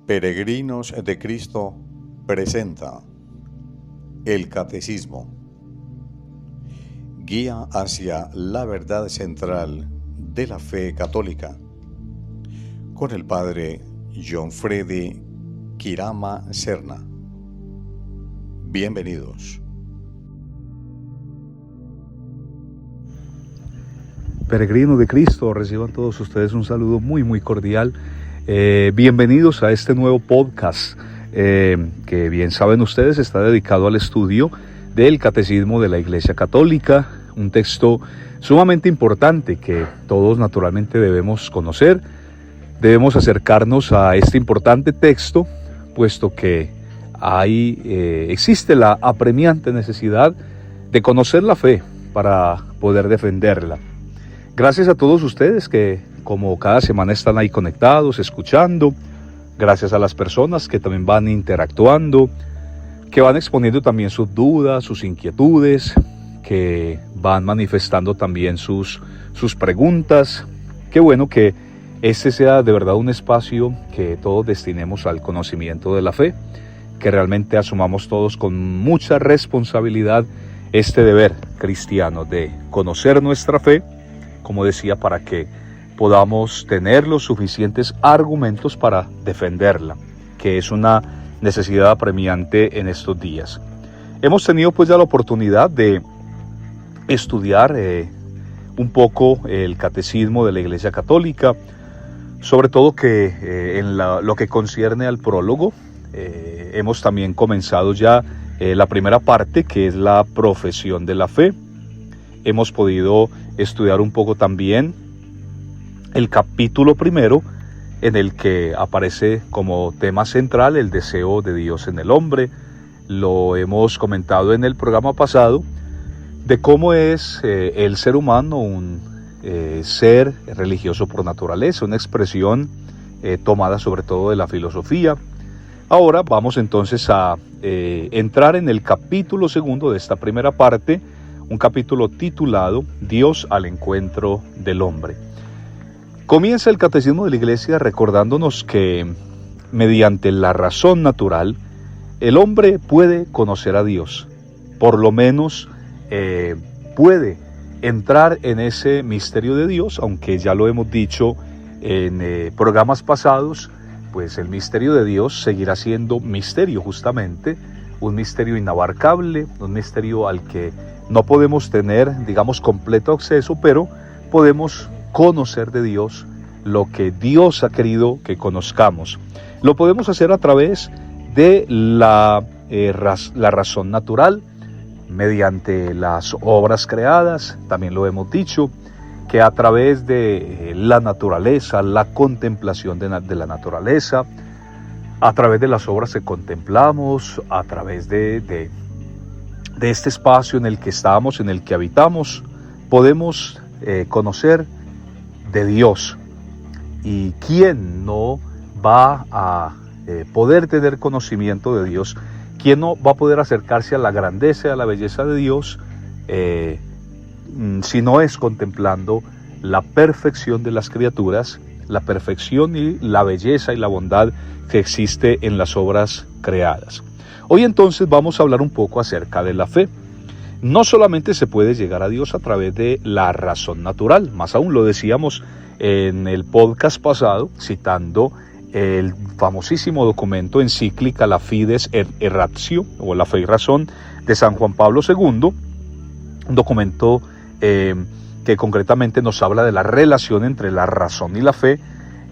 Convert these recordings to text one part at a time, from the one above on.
Peregrinos de Cristo presenta el Catecismo, guía hacia la verdad central de la fe católica, con el Padre John Freddy Kirama Serna. Bienvenidos. Peregrinos de Cristo, reciban todos ustedes un saludo muy cordial. Bienvenidos a este nuevo podcast que bien saben ustedes está dedicado al estudio del Catecismo de la Iglesia Católica, un texto sumamente importante que todos naturalmente debemos conocer. Debemos acercarnos a este importante texto, puesto que existe la apremiante necesidad de conocer la fe para poder defenderla. Gracias a todos ustedes que como cada semana están ahí conectados, escuchando. Gracias a las personas que también van interactuando, que van exponiendo también sus dudas, sus inquietudes, que van manifestando también sus preguntas. Qué bueno que este sea de verdad un espacio que todos destinemos al conocimiento de la fe, que realmente asumamos todos con mucha responsabilidad este deber cristiano de conocer nuestra fe, como decía, para que podamos tener los suficientes argumentos para defenderla, que es una necesidad apremiante en estos días. Hemos tenido pues ya la oportunidad de estudiar un poco el Catecismo de la Iglesia Católica, sobre todo que en lo que concierne al prólogo, hemos también comenzado ya la primera parte, que es la profesión de la fe. Hemos podido estudiar un poco también el capítulo primero, en el que aparece como tema central el deseo de Dios en el hombre. Lo hemos comentado en el programa pasado, de cómo es el ser humano un ser religioso por naturaleza, una expresión tomada sobre todo de la filosofía. Ahora vamos entonces a entrar en el capítulo segundo de esta primera parte, un capítulo titulado Dios al encuentro del hombre. Comienza el Catecismo de la Iglesia recordándonos que mediante la razón natural el hombre puede conocer a Dios, por lo menos puede entrar en ese misterio de Dios, aunque ya lo hemos dicho en programas pasados, pues el misterio de Dios seguirá siendo misterio justamente, un misterio inabarcable, un misterio al que no podemos tener, digamos, completo acceso, pero podemos conocer de Dios lo que Dios ha querido que conozcamos. Lo podemos hacer a través de la razón natural, mediante las obras creadas, también lo hemos dicho, que a través de la naturaleza, la contemplación de la naturaleza, a través de las obras que contemplamos, a través de este espacio en el que estamos, en el que habitamos, podemos conocer de Dios. ¿Y quién no va a poder tener conocimiento de Dios? ¿Quién no va a poder acercarse a la grandeza y a la belleza de Dios si no es contemplando la perfección de las criaturas, la perfección y la belleza y la bondad que existe en las obras creadas? Hoy entonces vamos a hablar un poco acerca de la fe. No solamente se puede llegar a Dios a través de la razón natural, más aún lo decíamos en el podcast pasado, citando el famosísimo documento encíclica La Fides et Ratio, o La Fe y Razón, de San Juan Pablo II, un documento que concretamente nos habla de la relación entre la razón y la fe.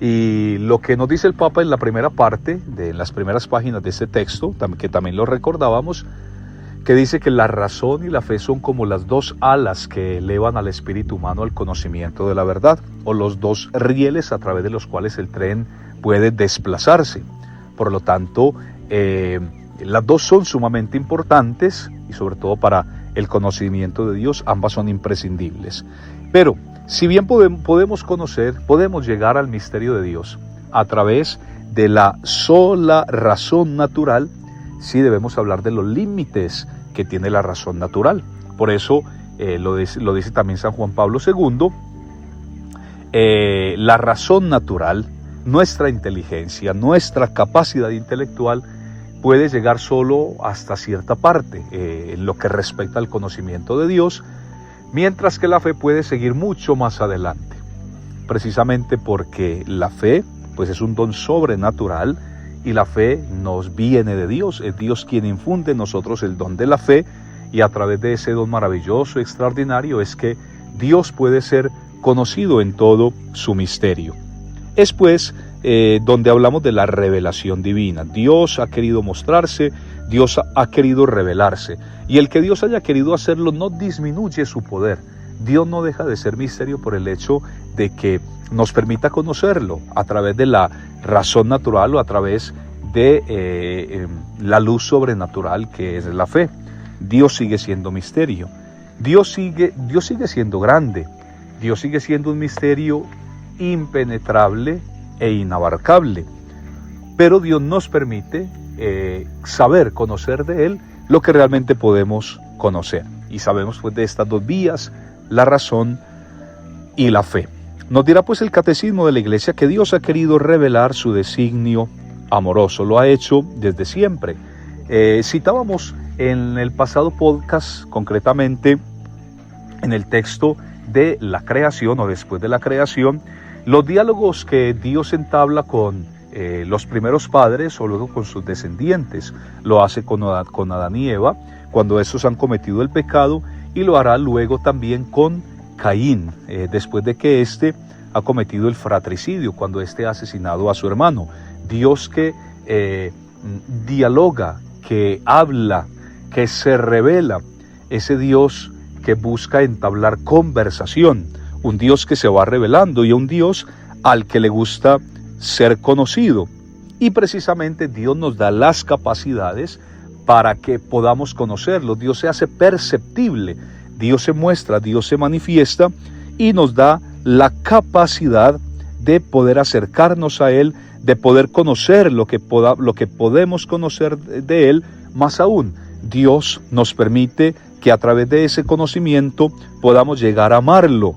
Y lo que nos dice el Papa en la primera parte, en las primeras páginas de este texto, que también lo recordábamos, que dice que la razón y la fe son como las dos alas que elevan al espíritu humano al conocimiento de la verdad, o los dos rieles a través de los cuales el tren puede desplazarse. Por lo tanto, las dos son sumamente importantes, y sobre todo para el conocimiento de Dios, ambas son imprescindibles. Pero si bien podemos conocer, podemos llegar al misterio de Dios a través de la sola razón natural, sí debemos hablar de los límites que tiene la razón natural. Por eso lo dice también San Juan Pablo II, la razón natural nuestra inteligencia, nuestra capacidad intelectual puede llegar solo hasta cierta parte en lo que respecta al conocimiento de Dios, mientras que la fe puede seguir mucho más adelante, precisamente porque la fe pues es un don sobrenatural y la fe nos viene de Dios. Es Dios quien infunde en nosotros el don de la fe, y a través de ese don maravilloso, extraordinario, es que Dios puede ser conocido en todo su misterio. Es pues donde hablamos de la revelación divina. Dios ha querido mostrarse, Dios ha querido revelarse, y el que Dios haya querido hacerlo no disminuye su poder. Dios no deja de ser misterio por el hecho de que nos permita conocerlo a través de la razón natural o a través de la luz sobrenatural que es la fe. Dios sigue siendo misterio, Dios sigue siendo grande, Dios sigue siendo un misterio impenetrable e inabarcable, pero Dios nos permite saber, conocer de Él lo que realmente podemos conocer, y sabemos pues de estas dos vías, la razón y la fe. Nos dirá pues el Catecismo de la Iglesia que Dios ha querido revelar su designio amoroso, lo ha hecho desde siempre. Citábamos en el pasado podcast, concretamente en el texto de la creación o después de la creación, los diálogos que Dios entabla con los primeros padres o luego con sus descendientes. Lo hace con Adán y Eva cuando estos han cometido el pecado, y lo hará luego también con Caín después de que éste ha cometido el fratricidio, cuando éste ha asesinado a su hermano. Dios que dialoga, que habla, que se revela, ese Dios que busca entablar conversación, un Dios que se va revelando y un Dios al que le gusta ser conocido. Y precisamente Dios nos da las capacidades para que podamos conocerlo. Dios se hace perceptible, Dios se muestra, Dios se manifiesta y nos da la capacidad de poder acercarnos a Él, de poder conocer lo que podemos conocer de Él. Más aún, Dios nos permite que a través de ese conocimiento podamos llegar a amarlo,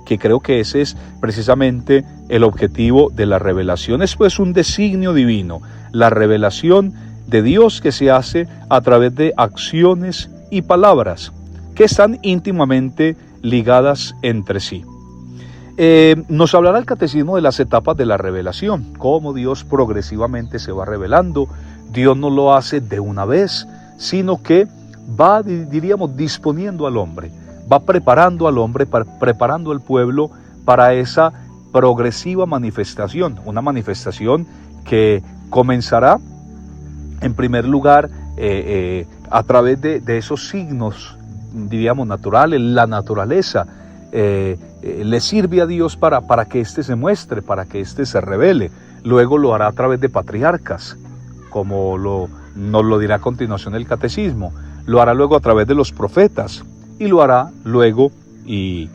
que creo que ese es precisamente el objetivo de la revelación. Es pues un designio divino, la revelación de Dios que se hace a través de acciones y palabras que están íntimamente ligadas entre sí. Nos hablará el Catecismo de las etapas de la revelación, cómo Dios progresivamente se va revelando. Dios no lo hace de una vez, sino que va, diríamos, disponiendo al hombre, va preparando al hombre, preparando al pueblo para esa progresiva manifestación, una manifestación que comenzará en primer lugar a través de esos signos, diríamos, naturales. La naturaleza le sirve a Dios para que éste se muestre, para que éste se revele. Luego lo hará a través de patriarcas, como nos lo dirá a continuación el Catecismo. Lo hará luego a través de los profetas, y lo hará luego y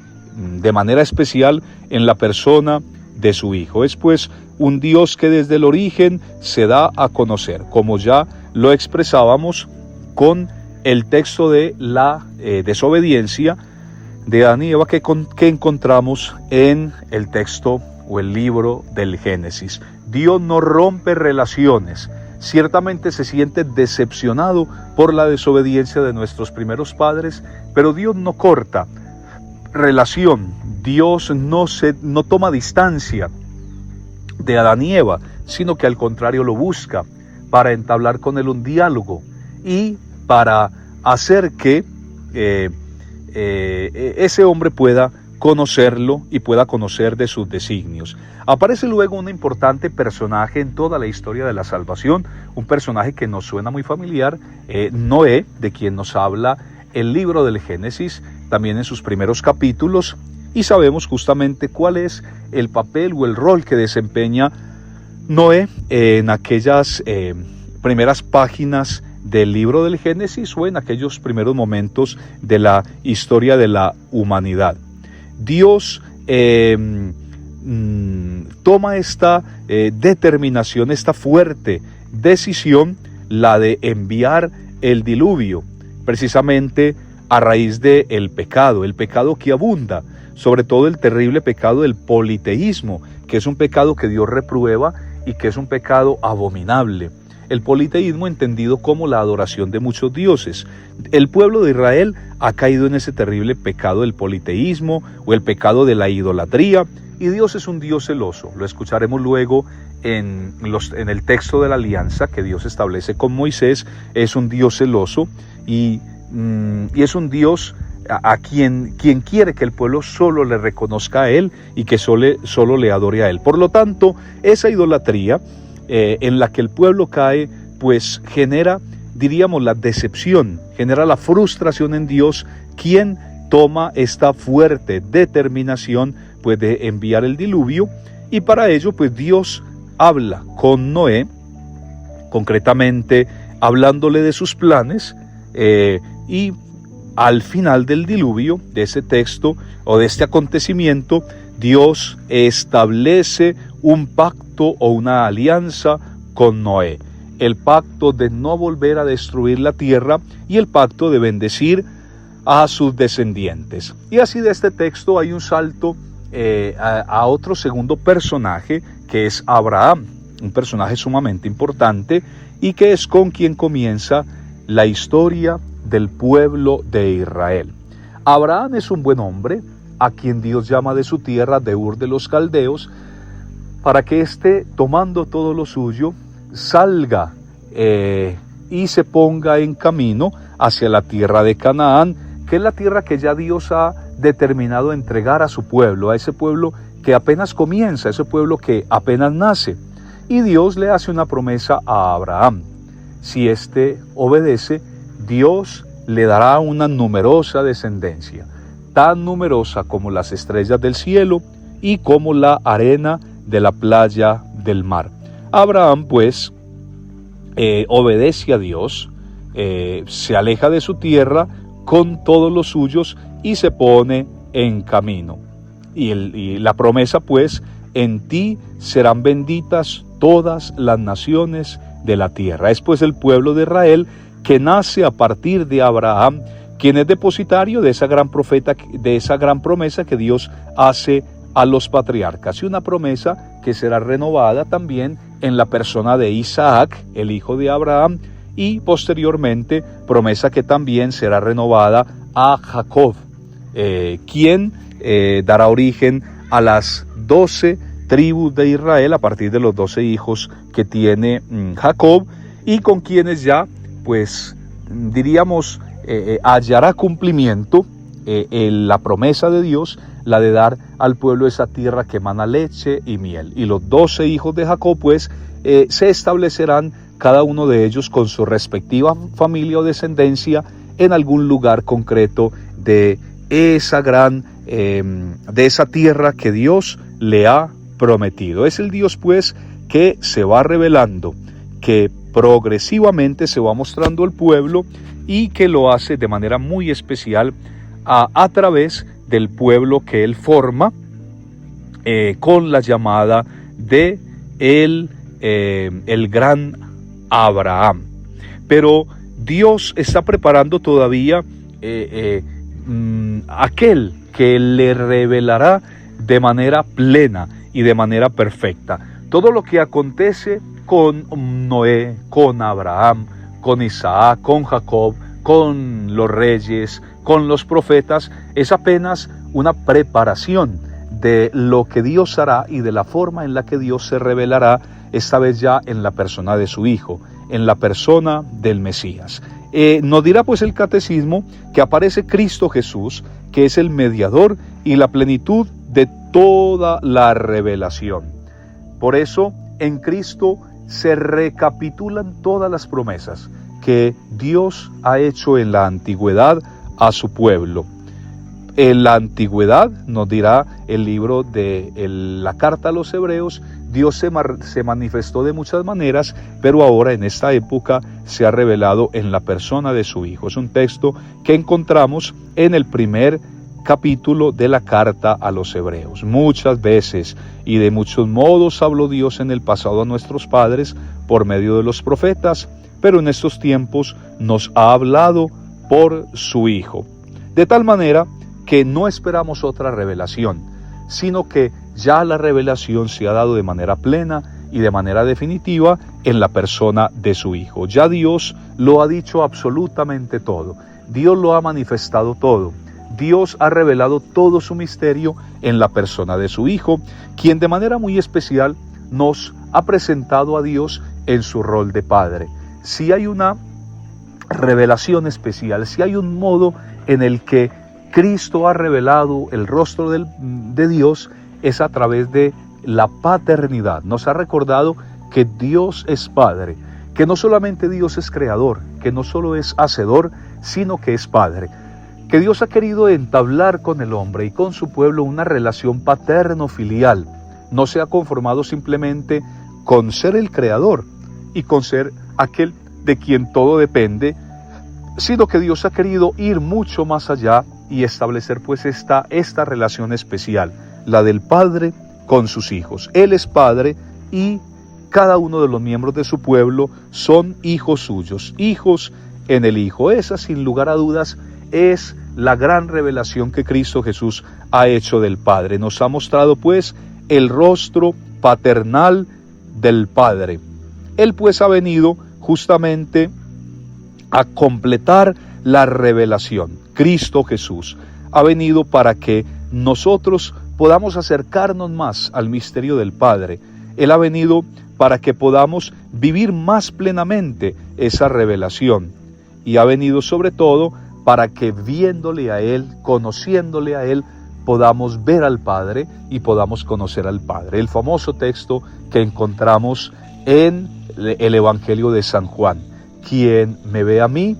de manera especial en la persona de su Hijo. Es pues un Dios que desde el origen se da a conocer, como ya lo expresábamos con el texto de la desobediencia de Adán y Eva que encontramos en el texto o el libro del Génesis. Dios no rompe relaciones. Ciertamente se siente decepcionado por la desobediencia de nuestros primeros padres, pero Dios no corta relación. Dios no toma distancia de Adán y Eva, sino que al contrario lo busca para entablar con él un diálogo y para hacer que ese hombre pueda conocerlo y pueda conocer de sus designios. Aparece luego un importante personaje en toda la historia de la salvación, un personaje que nos suena muy familiar, Noé, de quien nos habla el libro del Génesis, también en sus primeros capítulos, y sabemos justamente cuál es el papel o el rol que desempeña Noé en aquellas primeras páginas del libro del Génesis o en aquellos primeros momentos de la historia de la humanidad. Dios toma esta determinación, esta fuerte decisión, la de enviar el diluvio, precisamente a raíz del pecado, el pecado que abunda, sobre todo el terrible pecado del politeísmo, que es un pecado que Dios reprueba y que es un pecado abominable. El politeísmo entendido como la adoración de muchos dioses. El pueblo de Israel ha caído en ese terrible pecado del politeísmo o el pecado de la idolatría, y Dios es un Dios celoso. Lo escucharemos luego en el texto de la alianza que Dios establece con Moisés. Es un Dios celoso y es un Dios a quien quiere que el pueblo solo le reconozca a Él y que solo le adore a Él. Por lo tanto, esa idolatría en la que el pueblo cae, pues genera, diríamos, la decepción, genera la frustración en Dios, quien toma esta fuerte determinación pues de enviar el diluvio, y para ello pues Dios habla con Noé, concretamente hablándole de sus planes, y al final del diluvio, de ese texto o de este acontecimiento, Dios establece un pacto o una alianza con Noé. El pacto de no volver a destruir la tierra y el pacto de bendecir a sus descendientes. Y así de este texto hay un salto a otro segundo personaje, que es Abraham, un personaje sumamente importante y que es con quien comienza la historia del pueblo de Israel. Abraham es un buen hombre a quien Dios llama de su tierra, de Ur de los Caldeos, para que éste, tomando todo lo suyo, salga y se ponga en camino hacia la tierra de Canaán, que es la tierra que ya Dios ha determinado entregar a su pueblo, a ese pueblo que apenas comienza, ese pueblo que apenas nace. Y Dios le hace una promesa a Abraham. Si éste obedece, Dios le dará una numerosa descendencia, tan numerosa como las estrellas del cielo y como la arena de la playa del mar. Abraham, pues, obedece a Dios, se aleja de su tierra con todos los suyos y se pone en camino. Y la promesa, pues, en ti serán benditas todas las naciones de la tierra. Es pues el pueblo de Israel que nace a partir de Abraham, quien es depositario de esa gran promesa que Dios hace a los patriarcas, y una promesa que será renovada también en la persona de Isaac, el hijo de Abraham, y posteriormente promesa que también será renovada a Jacob, quien dará origen a las 12 tribus de Israel a partir de los 12 hijos que tiene Jacob, y con quienes ya, pues diríamos, hallará cumplimiento la promesa de Dios, la de dar al pueblo esa tierra que emana leche y miel. Y los 12 hijos de Jacob, pues, se establecerán cada uno de ellos con su respectiva familia o descendencia en algún lugar concreto de esa de esa tierra que Dios le ha prometido. Es el Dios, pues, que se va revelando, que progresivamente se va mostrando al pueblo y que lo hace de manera muy especial a través del pueblo que él forma con la llamada de el gran Abraham. Pero Dios está preparando todavía aquel que le revelará de manera plena y de manera perfecta todo lo que acontece con Noé, con Abraham, con Isaac, con Jacob, con los reyes, con los profetas. Es apenas una preparación de lo que Dios hará y de la forma en la que Dios se revelará, esta vez ya en la persona de su Hijo, en la persona del Mesías. Nos dirá pues el catecismo que aparece Cristo Jesús, que es el mediador y la plenitud de toda la revelación. Por eso en Cristo se recapitulan todas las promesas que Dios ha hecho en la antigüedad a su pueblo. En la antigüedad, nos dirá el libro de la carta a los Hebreos, Dios se manifestó de muchas maneras, pero ahora en esta época se ha revelado en la persona de su Hijo. Es un texto que encontramos en el primer capítulo de la carta a los Hebreos. Muchas veces y de muchos modos habló Dios en el pasado a nuestros padres por medio de los profetas, pero en estos tiempos nos ha hablado por su Hijo. de tal manera que no esperamos otra revelación, sino que ya la revelación se ha dado de manera plena y de manera definitiva en la persona de su Hijo. Ya Dios lo ha dicho absolutamente todo, Dios lo ha manifestado todo, Dios ha revelado todo su misterio en la persona de su Hijo, quien de manera muy especial nos ha presentado a Dios en su rol de Padre. Si hay una revelación especial, si hay un modo en el que Cristo ha revelado el rostro de Dios, es a través de la paternidad. Nos ha recordado que Dios es Padre, que no solamente Dios es creador, que no solo es hacedor, sino que es Padre. Que Dios ha querido entablar con el hombre y con su pueblo una relación paterno-filial. No se ha conformado simplemente con ser el creador y con ser aquel de quien todo depende, sino que Dios ha querido ir mucho más allá y establecer pues esta relación especial, la del Padre con sus hijos. Él es Padre y cada uno de los miembros de su pueblo son hijos suyos, hijos en el Hijo. Esa, sin lugar a dudas, es la gran revelación que Cristo Jesús ha hecho del Padre. Nos ha mostrado pues el rostro paternal del Padre. Él pues ha venido justamente a completar la revelación. Cristo Jesús ha venido para que nosotros podamos acercarnos más al misterio del Padre. Él ha venido para que podamos vivir más plenamente esa revelación. Y ha venido sobre todo para que viéndole a Él, conociéndole a Él, podamos ver al Padre y podamos conocer al Padre. El famoso texto que encontramos en el Evangelio de San Juan. Quien me ve a mí,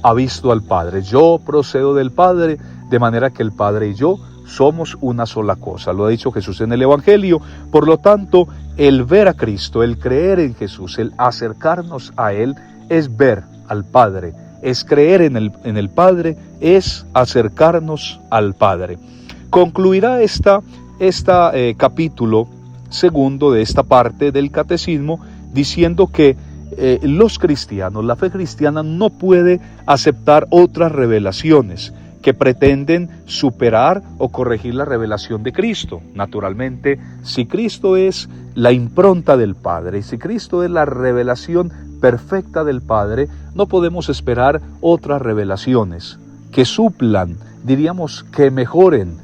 ha visto al Padre. Yo procedo del Padre, de manera que el Padre y yo somos una sola cosa. Lo ha dicho Jesús en el Evangelio. Por lo tanto, el ver a Cristo, el creer en Jesús, el acercarnos a Él, es ver al Padre. Es creer en el Padre, es acercarnos al Padre. Concluirá este capítulo segundo de esta parte del catecismo diciendo que los cristianos, la fe cristiana no puede aceptar otras revelaciones que pretenden superar o corregir la revelación de Cristo. Naturalmente, si Cristo es la impronta del Padre, si Cristo es la revelación perfecta del Padre, no podemos esperar otras revelaciones que suplan, diríamos que mejoren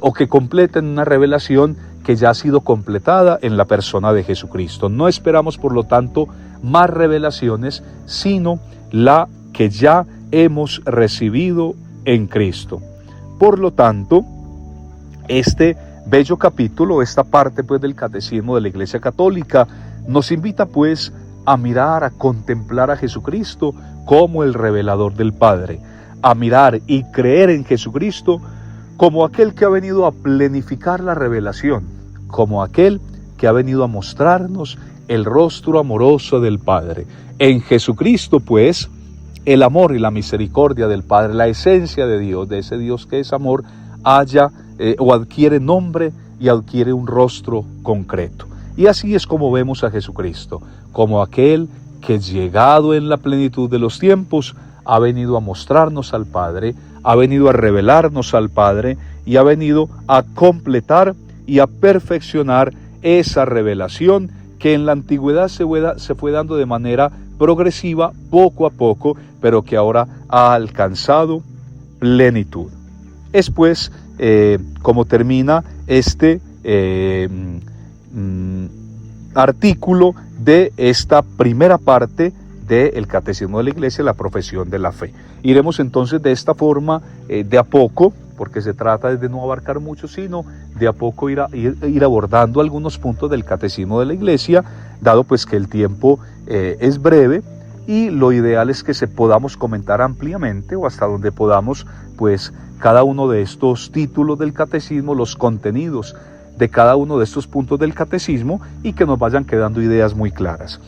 o que completen una revelación que ya ha sido completada en la persona de Jesucristo. No esperamos, por lo tanto, más revelaciones, sino la que ya hemos recibido en Cristo. Por lo tanto, este bello capítulo, esta parte pues del Catecismo de la Iglesia Católica, nos invita pues a mirar, a contemplar a Jesucristo como el revelador del Padre, a mirar y creer en Jesucristo como aquel que ha venido a plenificar la revelación, como aquel que ha venido a mostrarnos el rostro amoroso del Padre. En Jesucristo, pues, el amor y la misericordia del Padre, la esencia de Dios, de ese Dios que es amor, o adquiere nombre y adquiere un rostro concreto. Y así es como vemos a Jesucristo, como aquel que, llegado en la plenitud de los tiempos, ha venido a mostrarnos al Padre, ha venido a revelarnos al Padre y ha venido a completar y a perfeccionar esa revelación que en la antigüedad se fue dando de manera progresiva, poco a poco, pero que ahora ha alcanzado plenitud. Es pues como termina este artículo de esta primera parte del Catecismo de la Iglesia, la profesión de la fe. Iremos entonces de esta forma, de a poco, porque se trata de no abarcar mucho, sino de a poco ir abordando algunos puntos del Catecismo de la Iglesia, dado pues que el tiempo es breve y lo ideal es que se podamos comentar ampliamente o hasta donde podamos, pues cada uno de estos títulos del Catecismo, los contenidos de cada uno de estos puntos del Catecismo y que nos vayan quedando ideas muy claras.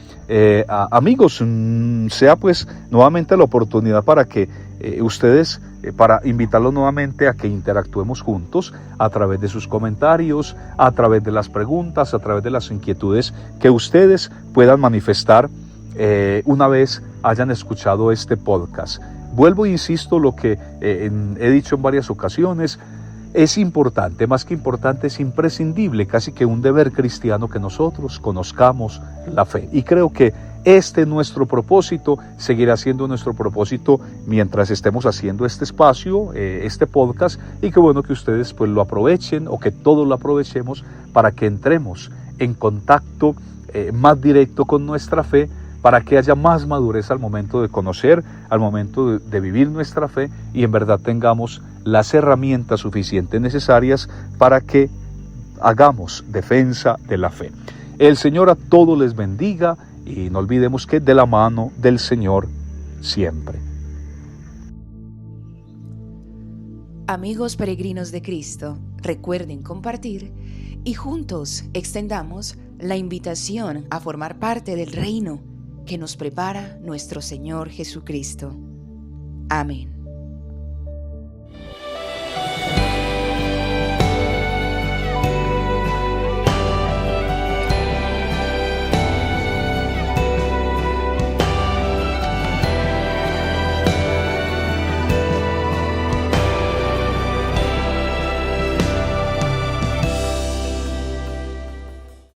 Amigos, sea pues nuevamente la oportunidad para que ustedes, para invitarlos nuevamente a que interactuemos juntos a través de sus comentarios, a través de las preguntas, a través de las inquietudes que ustedes puedan manifestar una vez hayan escuchado este podcast. Vuelvo e insisto lo que he dicho en varias ocasiones. Es importante, más que importante, es imprescindible, casi que un deber cristiano, que nosotros conozcamos la fe. Y creo que nuestro propósito seguirá siendo nuestro propósito mientras estemos haciendo este espacio, este podcast, y que bueno que ustedes pues lo aprovechen, o que todos lo aprovechemos, para que entremos en contacto más directo con nuestra fe, para que haya más madurez al momento de conocer, al momento de vivir nuestra fe, y en verdad tengamos las herramientas suficientes necesarias para que hagamos defensa de la fe. El Señor a todos les bendiga, y no olvidemos que de la mano del Señor siempre. Amigos peregrinos de Cristo, recuerden compartir y juntos extendamos la invitación a formar parte del reino que nos prepara nuestro Señor Jesucristo. Amén.